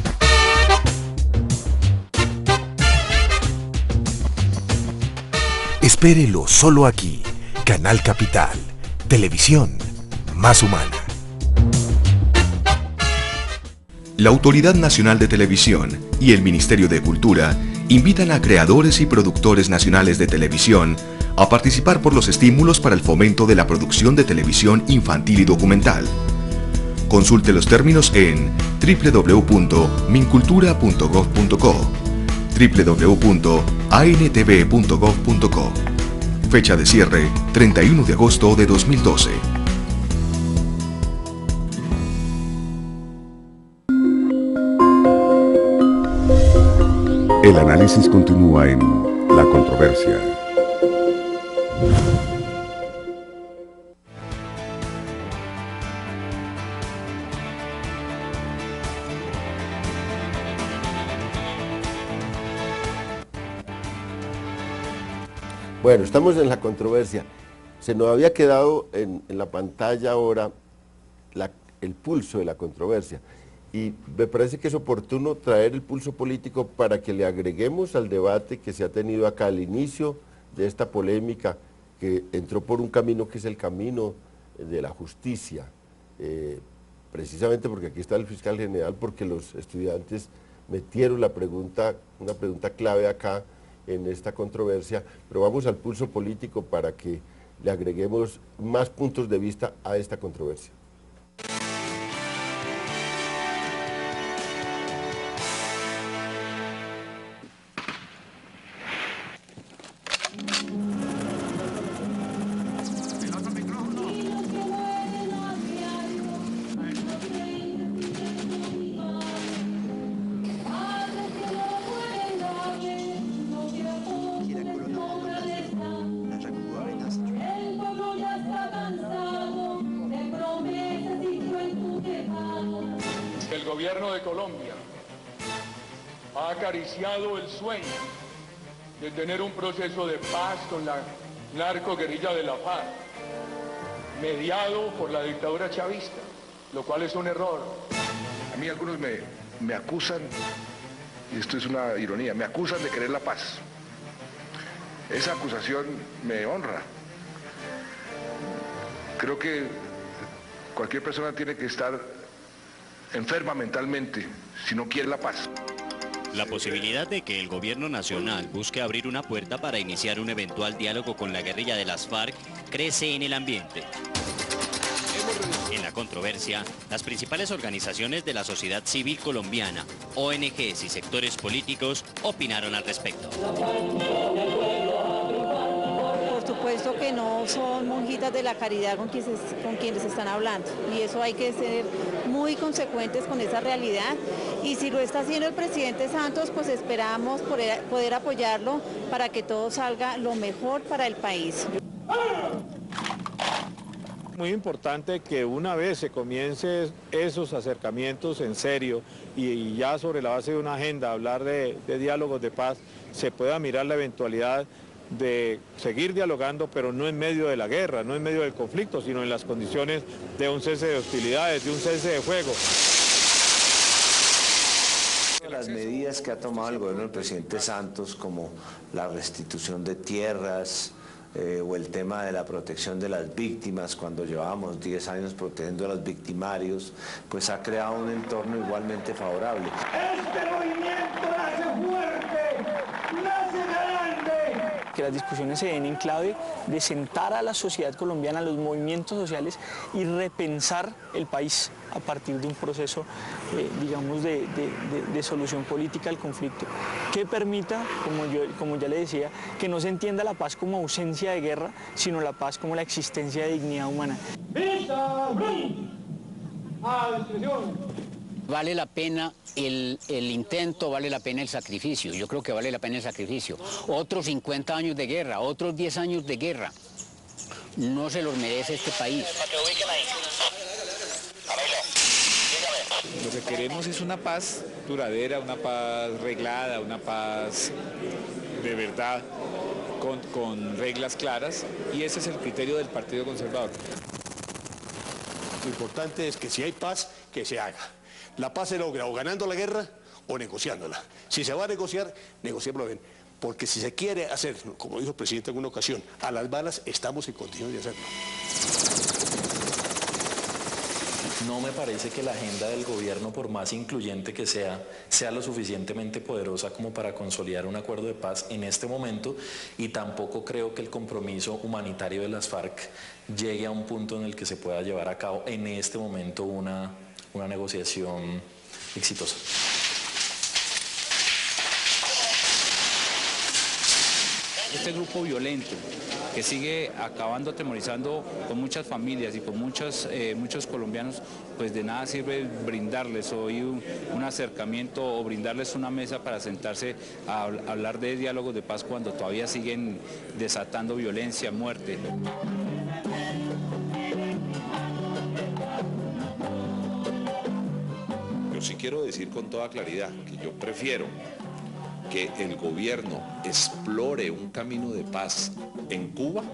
Espérelo solo aquí. Canal Capital. Televisión más humana. La Autoridad Nacional de Televisión y el Ministerio de Cultura invitan a creadores y productores nacionales de televisión a participar por los estímulos para el fomento de la producción de televisión infantil y documental. Consulte los términos en www.mincultura.gov.co, www.antv.gov.co. Fecha de cierre 31 de agosto de 2012. El análisis continúa en La Controversia. Bueno, estamos en La Controversia. Se nos había quedado en la pantalla ahora el pulso de la controversia. Y me parece que es oportuno traer el pulso político para que le agreguemos al debate que se ha tenido acá al inicio de esta polémica que entró por un camino que es el camino de la justicia, precisamente porque aquí está el fiscal general, porque los estudiantes metieron una pregunta clave acá en esta controversia, pero vamos al pulso político para que le agreguemos más puntos de vista a esta controversia. El gobierno de Colombia ha acariciado el sueño de tener un proceso de paz con la narcoguerrilla de la FARC, mediado por la dictadura chavista, lo cual es un error. A mí algunos me acusan, y esto es una ironía, me acusan de querer la paz. Esa acusación me honra. Creo que cualquier persona tiene que estar enferma mentalmente si no quiere la paz. La posibilidad de que el gobierno nacional busque abrir una puerta para iniciar un eventual diálogo con la guerrilla de las FARC crece en el ambiente. En la controversia, las principales organizaciones de la sociedad civil colombiana, ONGs y sectores políticos opinaron al respecto. Por supuesto que no son monjitas de la caridad con quienes están hablando, y eso hay que ser muy consecuentes con esa realidad, y si lo está haciendo el presidente Santos, pues esperamos poder apoyarlo para que todo salga lo mejor para el país. Muy importante que una vez se comiencen esos acercamientos en serio y ya sobre la base de una agenda hablar de diálogos de paz, se pueda mirar la eventualidad de seguir dialogando, pero no en medio de la guerra, no en medio del conflicto, sino en las condiciones de un cese de hostilidades, de un cese de fuego. Las medidas que ha tomado el gobierno del presidente Santos, como la restitución de tierras, o el tema de la protección de las víctimas, cuando llevábamos 10 años protegiendo a los victimarios, pues ha creado un entorno igualmente favorable. Este movimiento nace fuerte, nace grande. Que las discusiones se den en clave de sentar a la sociedad colombiana, a los movimientos sociales, y repensar el país a partir de un proceso, digamos, de solución política al conflicto, que permita, como ya le decía, que no se entienda la paz como ausencia de guerra, sino la paz como la existencia de dignidad humana. Vale la pena el intento, vale la pena el sacrificio. Yo creo que vale la pena el sacrificio. Otros 50 años de guerra, otros 10 años de guerra, no se los merece este país. Lo que queremos es una paz duradera, una paz reglada, una paz de verdad, con reglas claras, y ese es el criterio del Partido Conservador. Lo importante es que si hay paz, que se haga. La paz se logra o ganando la guerra o negociándola. Si se va a negociar, negociémoslo bien. porque si se quiere hacer, como dijo el presidente en una ocasión, a las balas, estamos en condiciones de hacerlo. No me parece que la agenda del gobierno, por más incluyente que sea lo suficientemente poderosa como para consolidar un acuerdo de paz en este momento, y tampoco creo que el compromiso humanitario de las FARC llegue a un punto en el que se pueda llevar a cabo en este momento una negociación exitosa. Este grupo violento que sigue acabando, atemorizando con muchas familias y con muchos colombianos, pues de nada sirve brindarles hoy un acercamiento o brindarles una mesa para sentarse a hablar de diálogos de paz cuando todavía siguen desatando violencia, muerte. Yo sí quiero decir con toda claridad que yo prefiero que el gobierno explore un camino de paz en Cuba,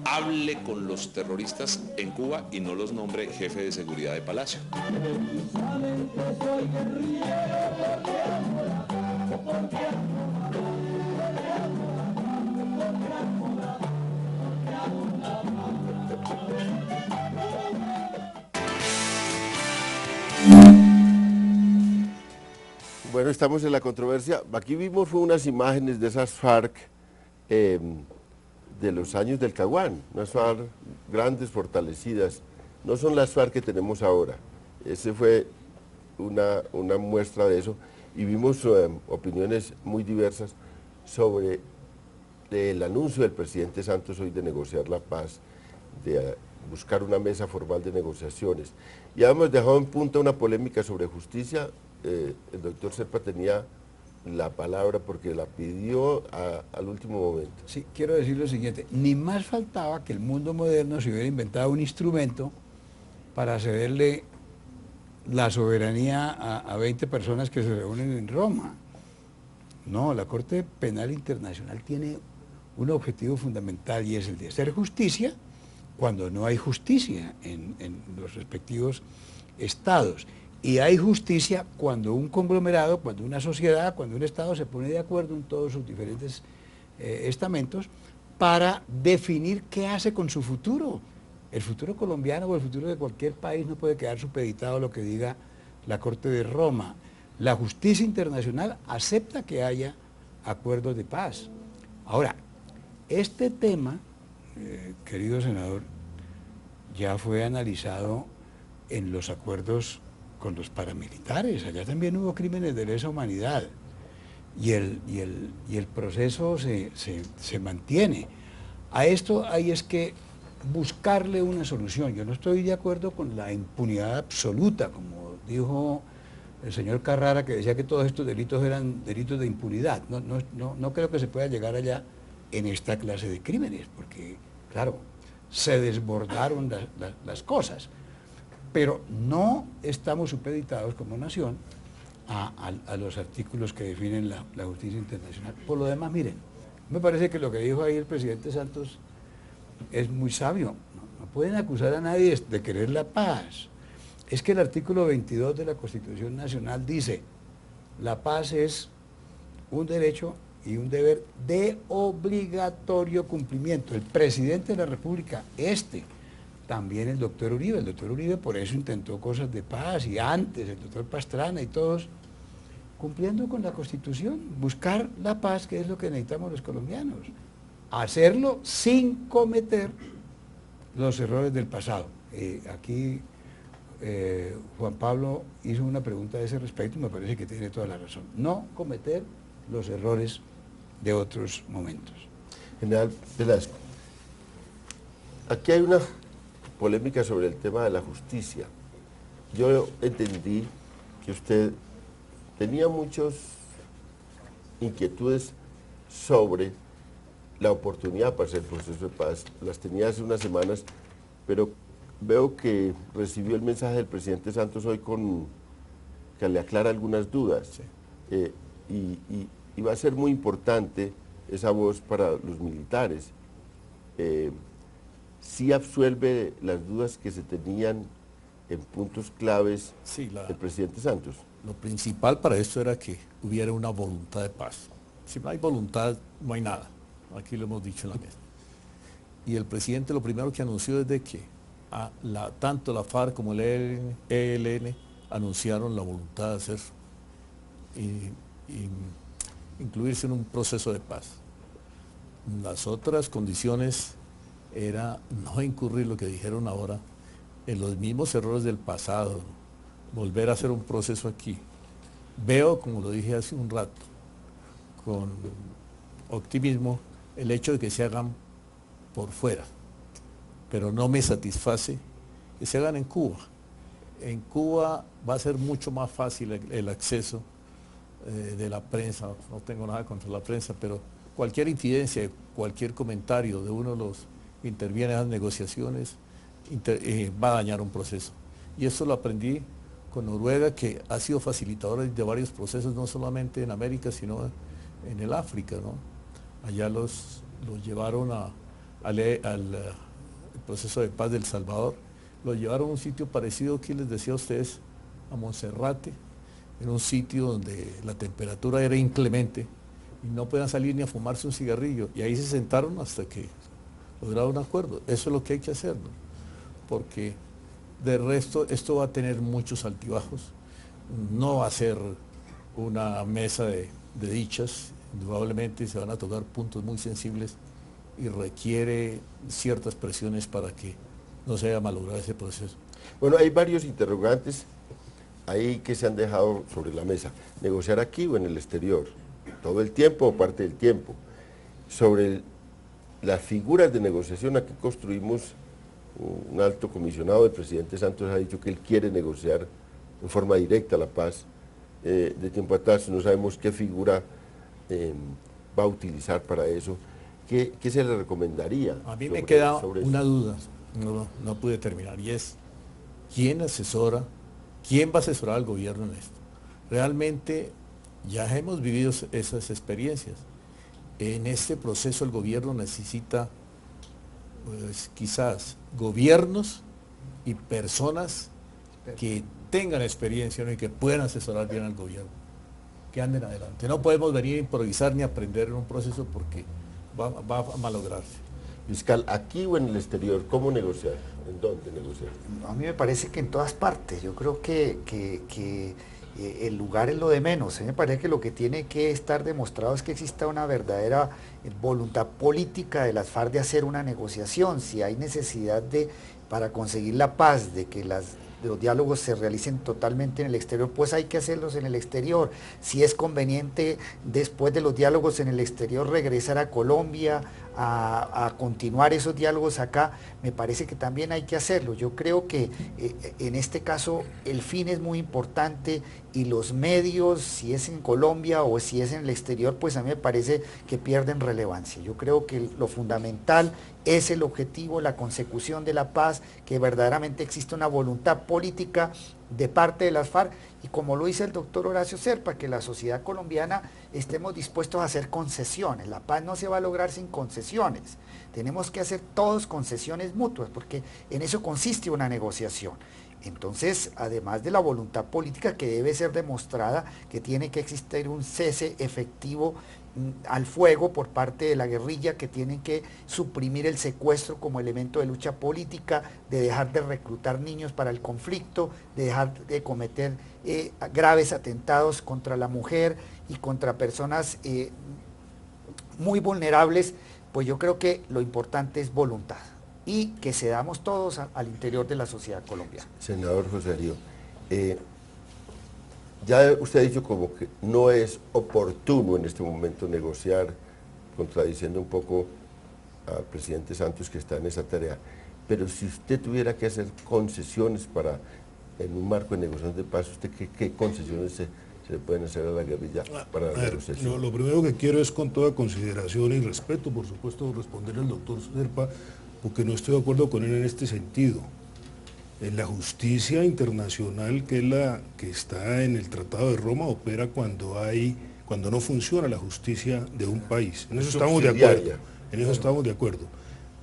hable con los terroristas en Cuba y no los nombre jefe de seguridad de Palacio. Bueno, estamos en la controversia. Aquí vimos unas imágenes de esas FARC de los años del Caguán, unas FARC grandes, fortalecidas. No son las FARC que tenemos ahora. Ese fue una muestra de eso. Y vimos opiniones muy diversas sobre el anuncio del presidente Santos hoy de negociar la paz, de buscar una mesa formal de negociaciones. Ya hemos dejado en punta una polémica sobre justicia. El doctor Serpa tenía la palabra porque la pidió al último momento. Sí, quiero decir lo siguiente, ni más faltaba que el mundo moderno se hubiera inventado un instrumento para cederle la soberanía a 20 personas que se reúnen en Roma. No, la Corte Penal Internacional tiene un objetivo fundamental y es el de hacer justicia cuando no hay justicia en los respectivos estados. Y hay justicia cuando un conglomerado, cuando una sociedad, cuando un Estado se pone de acuerdo en todos sus diferentes estamentos para definir qué hace con su futuro. El futuro colombiano o el futuro de cualquier país no puede quedar supeditado a lo que diga la Corte de Roma. La justicia internacional acepta que haya acuerdos de paz. Ahora, este tema, querido senador, ya fue analizado en los acuerdos con los paramilitares. Allá también hubo crímenes de lesa humanidad y el proceso se mantiene. A esto hay es que buscarle una solución. Yo no estoy de acuerdo con la impunidad absoluta, como dijo el señor Carrara, que decía que todos estos delitos eran delitos de impunidad. No creo que se pueda llegar allá en esta clase de crímenes, porque, claro, se desbordaron las cosas. Pero no estamos supeditados como nación a los artículos que definen la justicia internacional. Por lo demás, miren, me parece que lo que dijo ahí el presidente Santos es muy sabio. No pueden acusar a nadie de querer la paz. Es que el artículo 22 de la Constitución Nacional dice, la paz es un derecho y un deber de obligatorio cumplimiento. El presidente de la República, también el doctor Uribe por eso intentó cosas de paz, y antes el doctor Pastrana y todos, cumpliendo con la Constitución, buscar la paz, que es lo que necesitamos los colombianos, hacerlo sin cometer los errores del pasado. Aquí Juan Pablo hizo una pregunta a ese respecto y me parece que tiene toda la razón. No cometer los errores de otros momentos. General Velasco, aquí hay una polémica sobre el tema de la justicia. Yo entendí que usted tenía muchas inquietudes sobre la oportunidad para hacer el proceso de paz. Las tenía hace unas semanas, pero veo que recibió el mensaje del presidente Santos hoy que le aclara algunas dudas. Sí. Y va a ser muy importante esa voz para los militares. Sí absuelve las dudas que se tenían en puntos claves del presidente Santos. Lo principal para esto era que hubiera una voluntad de paz. si no hay voluntad, no hay nada. Aquí lo hemos dicho en la mesa. Y el presidente lo primero que anunció es de que tanto la FARC como el ELN anunciaron la voluntad de hacer y incluirse en un proceso de paz. Las otras condiciones era no incurrir, lo que dijeron ahora, en los mismos errores del pasado, volver a hacer un proceso aquí. Veo, como lo dije hace un rato, con optimismo el hecho de que se hagan por fuera, pero no me satisface que se hagan en Cuba. En Cuba va a ser mucho más fácil el acceso de la prensa, no tengo nada contra la prensa, pero cualquier incidencia, cualquier comentario de uno de los que interviene en las negociaciones va a dañar un proceso. Y esto lo aprendí con Noruega, que ha sido facilitadora de varios procesos, no solamente en América, sino en el África, ¿no? Allá los llevaron al proceso de paz del Salvador, los llevaron a un sitio parecido que les decía a ustedes, a Monserrate, en un sitio donde la temperatura era inclemente y no podían salir ni a fumarse un cigarrillo, y ahí se sentaron hasta que lograron un acuerdo. Eso es lo que hay que hacer, ¿no? Porque de resto esto va a tener muchos altibajos, no va a ser una mesa de dichas, indudablemente se van a tocar puntos muy sensibles y requiere ciertas presiones para que no se haya malogrado ese proceso. Bueno, hay varios interrogantes ahí que se han dejado sobre la mesa. Negociar aquí o en el exterior, todo el tiempo o parte del tiempo. Sobre las figuras de negociación, aquí construimos un alto comisionado, el presidente Santos ha dicho que él quiere negociar en forma directa la paz. De tiempo atrás no sabemos qué figura va a utilizar para eso. ¿Qué se le recomendaría? A mí me queda una duda, no pude terminar, y es ¿quién asesora, quién va a asesorar al gobierno en esto? Realmente ya hemos vivido esas experiencias. En este proceso el gobierno necesita, pues, quizás gobiernos y personas que tengan experiencia, ¿no? Y que puedan asesorar bien al gobierno, que anden adelante. No podemos venir a improvisar ni aprender en un proceso porque va a malograrse. Fiscal, ¿aquí o en el exterior? ¿Cómo negociar? ¿En dónde negociar? A mí me parece que en todas partes. Yo creo que el lugar es lo de menos. A mí me parece que lo que tiene que estar demostrado es que exista una verdadera voluntad política de las FARC de hacer una negociación. Si hay necesidad para conseguir la paz, de que los diálogos se realicen totalmente en el exterior, pues hay que hacerlos en el exterior. Si es conveniente, después de los diálogos en el exterior, regresar a Colombia a continuar esos diálogos acá, me parece que también hay que hacerlo. Yo creo que en este caso el fin es muy importante y los medios, si es en Colombia o si es en el exterior, pues a mí me parece que pierden relevancia. Yo creo que lo fundamental es el objetivo, la consecución de la paz, que verdaderamente existe una voluntad política de parte de las FARC, y como lo dice el doctor Horacio Serpa, que la sociedad colombiana estemos dispuestos a hacer concesiones. La paz no se va a lograr sin concesiones. Tenemos que hacer todos concesiones mutuas, porque en eso consiste una negociación. Entonces, además de la voluntad política que debe ser demostrada, que tiene que existir un cese efectivo al fuego por parte de la guerrilla, que tienen que suprimir el secuestro como elemento de lucha política, de dejar de reclutar niños para el conflicto, de dejar de cometer graves atentados contra la mujer y contra personas muy vulnerables. Pues yo creo que lo importante es voluntad y que cedamos todos al interior de la sociedad colombiana. Senador José Darío, ya usted ha dicho como que no es oportuno en este momento negociar, contradiciendo un poco al presidente Santos que está en esa tarea, pero si usted tuviera que hacer concesiones en un marco de negociación de paz, ¿usted qué concesiones se le pueden hacer a la guerrilla para la negociación? Lo primero que quiero es, con toda consideración y respeto, por supuesto, responder al doctor Serpa, porque no estoy de acuerdo con él en este sentido. La justicia internacional, que es la que está en el Tratado de Roma, opera cuando no funciona la justicia de un país. En eso estamos de acuerdo. En eso estamos de acuerdo.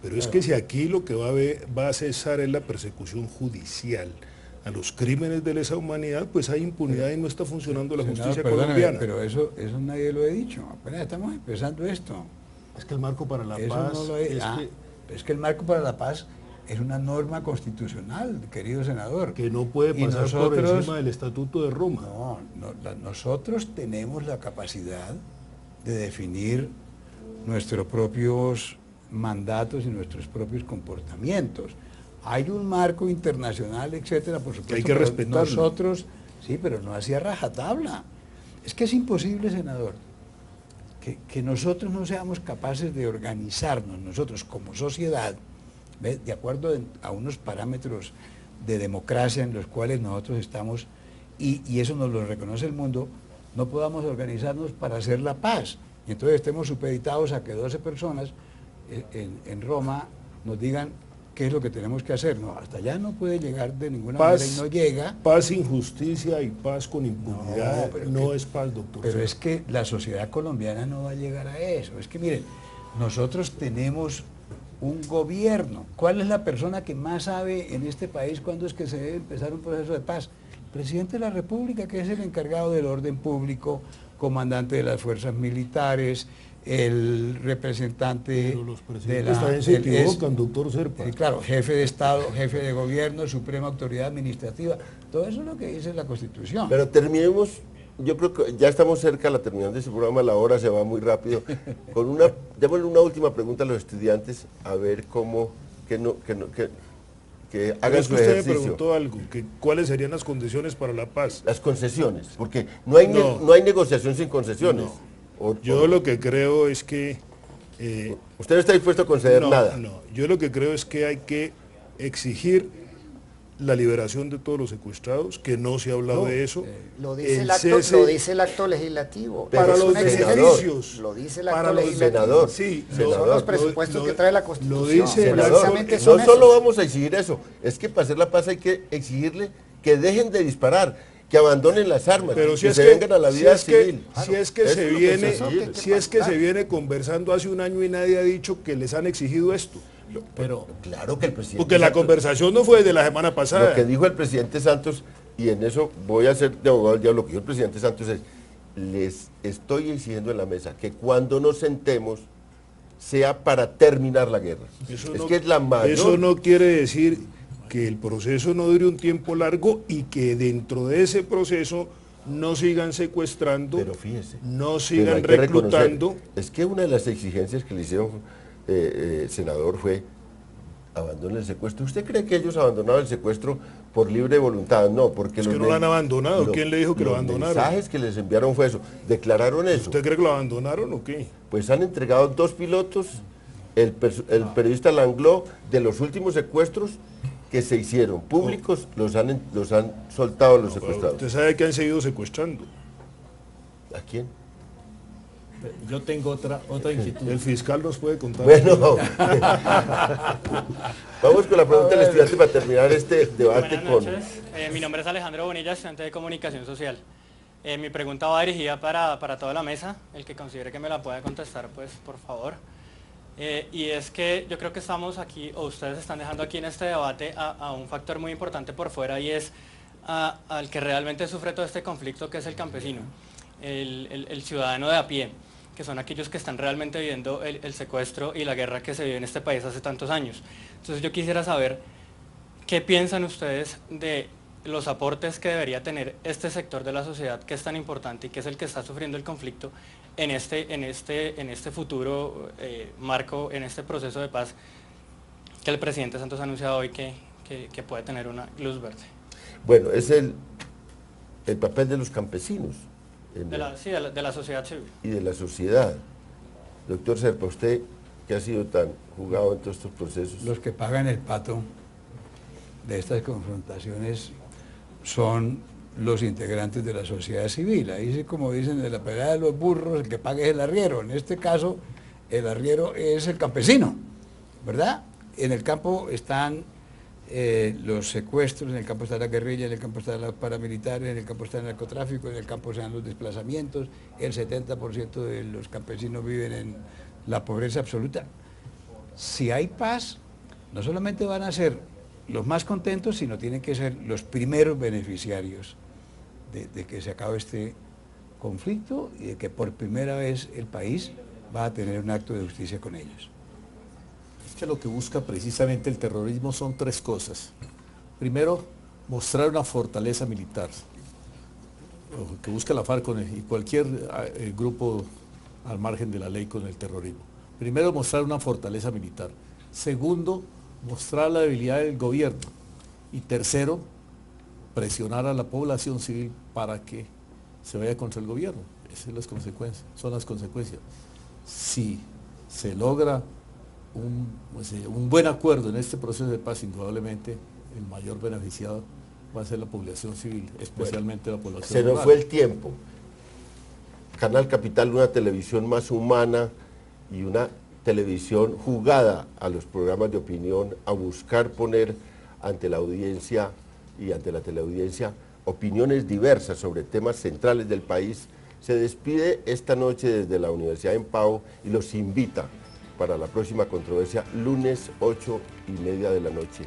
Pero es que si aquí lo que va a cesar es la persecución judicial a los crímenes de lesa humanidad, pues hay impunidad y no está funcionando la justicia perdóname, colombiana. Pero eso nadie lo ha dicho, apenas estamos empezando esto. Es que el marco para la paz... Es que el marco para la paz es una norma constitucional, querido senador. Que no puede pasar por encima del Estatuto de Roma. Nosotros tenemos la capacidad de definir nuestros propios mandatos y nuestros propios comportamientos. Hay un marco internacional, etcétera, por supuesto. Que hay que respetarlo. Nosotros, sí, pero no hacía rajatabla. Es que es imposible, senador, que nosotros no seamos capaces de organizarnos, nosotros como sociedad, ¿ves?, de acuerdo a unos parámetros de democracia en los cuales nosotros estamos, y eso nos lo reconoce el mundo, no podamos organizarnos para hacer la paz. Y entonces estemos supeditados a que 12 personas en Roma nos digan qué es lo que tenemos que hacer. No, hasta allá no puede llegar de ninguna manera y no llega. Paz sin justicia y paz con impunidad no es paz, doctor. Pero es que la sociedad colombiana no va a llegar a eso. Es que miren, nosotros tenemos un gobierno. ¿Cuál es la persona que más sabe en este país cuándo es que se debe empezar un proceso de paz? El presidente de la República, que es el encargado del orden público, comandante de las fuerzas militares, el representante de la... También se equivocan, doctor Serpa. Claro, jefe de Estado, jefe de gobierno, suprema autoridad administrativa. Todo eso es lo que dice la Constitución. Pero terminemos, yo creo que ya estamos cerca de la terminación de este programa, la hora se va muy rápido. Démosle una última pregunta a los estudiantes, a ver cómo, que hagan su ejercicio. Usted me preguntó algo, que cuáles serían las condiciones para la paz. Las concesiones, porque no hay negociación sin concesiones. Yo lo que creo es que... ¿Usted no está dispuesto a conceder nada? No, yo lo que creo es que hay que exigir la liberación de todos los secuestrados, que no se ha hablado de eso. Lo dice el acto legislativo. Para los beneficios. Lo dice el acto legislativo. Sí, son los presupuestos que trae la Constitución. Lo dice el acto. No solo vamos a exigir eso, es que para hacer la paz hay que exigirle que dejen de disparar, que abandonen las armas, pero si que se vengan a la vida civil. Si es que se viene conversando hace un año y nadie ha dicho que les han exigido esto. Pero claro que el presidente... Porque la conversación no fue de la semana pasada. Lo que dijo el presidente Santos, y en eso voy a ser de abogado del diablo, lo que dijo el presidente Santos es, les estoy exigiendo en la mesa que cuando nos sentemos sea para terminar la guerra. Que es la mayor... Eso no quiere decir que el proceso no dure un tiempo largo y que dentro de ese proceso no sigan secuestrando, pero fíjese, no sigan reclutando. Es que una de las exigencias que le hicieron, senador, fue abandonen el secuestro. ¿Usted cree que ellos abandonaron el secuestro por libre voluntad? No, porque... Es que no lo han abandonado. ¿Quién le dijo que lo abandonaron? Los mensajes que les enviaron fue eso. Declararon eso. ¿Usted cree que lo abandonaron o qué? Pues han entregado 2 pilotos, el periodista Langló, de los últimos secuestros que se hicieron públicos, los han soltado los secuestrados. ¿Usted sabe que han seguido secuestrando? ¿A quién? Yo tengo otra inquietud. El fiscal nos puede contar. Bueno, vamos con la pregunta del estudiante para terminar este debate. Buenas noches. Mi nombre es Alejandro Bonilla, estudiante de Comunicación Social. Mi pregunta va dirigida para toda la mesa. El que considere que me la pueda contestar, pues por favor. Y es que yo creo que estamos aquí, o ustedes están dejando aquí en este debate a un factor muy importante por fuera, y es al que realmente sufre todo este conflicto, que es el campesino, el ciudadano de a pie, que son aquellos que están realmente viviendo el secuestro y la guerra que se vive en este país hace tantos años. Entonces yo quisiera saber qué piensan ustedes de los aportes que debería tener este sector de la sociedad, que es tan importante y que es el que está sufriendo el conflicto en este futuro marco, en este proceso de paz que el presidente Santos ha anunciado hoy que puede tener una luz verde. Bueno, es el papel de los campesinos. De la sociedad civil. Y de la sociedad. Doctor Serpa, usted que ha sido tan jugado en todos estos procesos. Los que pagan el pato de estas confrontaciones son los integrantes de la sociedad civil. Ahí sí, como dicen, de la pelea de los burros, el que paga es el arriero. En este caso, el arriero es el campesino, ¿verdad? En el campo están los secuestros, en el campo está la guerrilla, en el campo están los paramilitares, en el campo está el narcotráfico, en el campo están los desplazamientos, el 70% de los campesinos viven en la pobreza absoluta. Si hay paz, no solamente van a ser los más contentos, sino tienen que ser los primeros beneficiarios de que se acabe este conflicto y de que por primera vez el país va a tener un acto de justicia con ellos. Es que lo que busca precisamente el terrorismo son tres cosas. Primero, mostrar una fortaleza militar, que busca la FARC y cualquier grupo al margen de la ley con el terrorismo. Primero, mostrar una fortaleza militar. Segundo, mostrar la debilidad del gobierno. Y tercero, presionar a la población civil para que se vaya contra el gobierno. Esas son las consecuencias. Si se logra un buen acuerdo en este proceso de paz, indudablemente el mayor beneficiado va a ser la población civil, especialmente la población rural. Se nos fue el tiempo. Canal Capital, una televisión más humana y una televisión jugada a los programas de opinión, a buscar poner ante la audiencia y ante la teleaudiencia opiniones diversas sobre temas centrales del país. Se despide esta noche desde la Universidad en Pau y los invita para la próxima controversia, lunes 8:30 de la noche.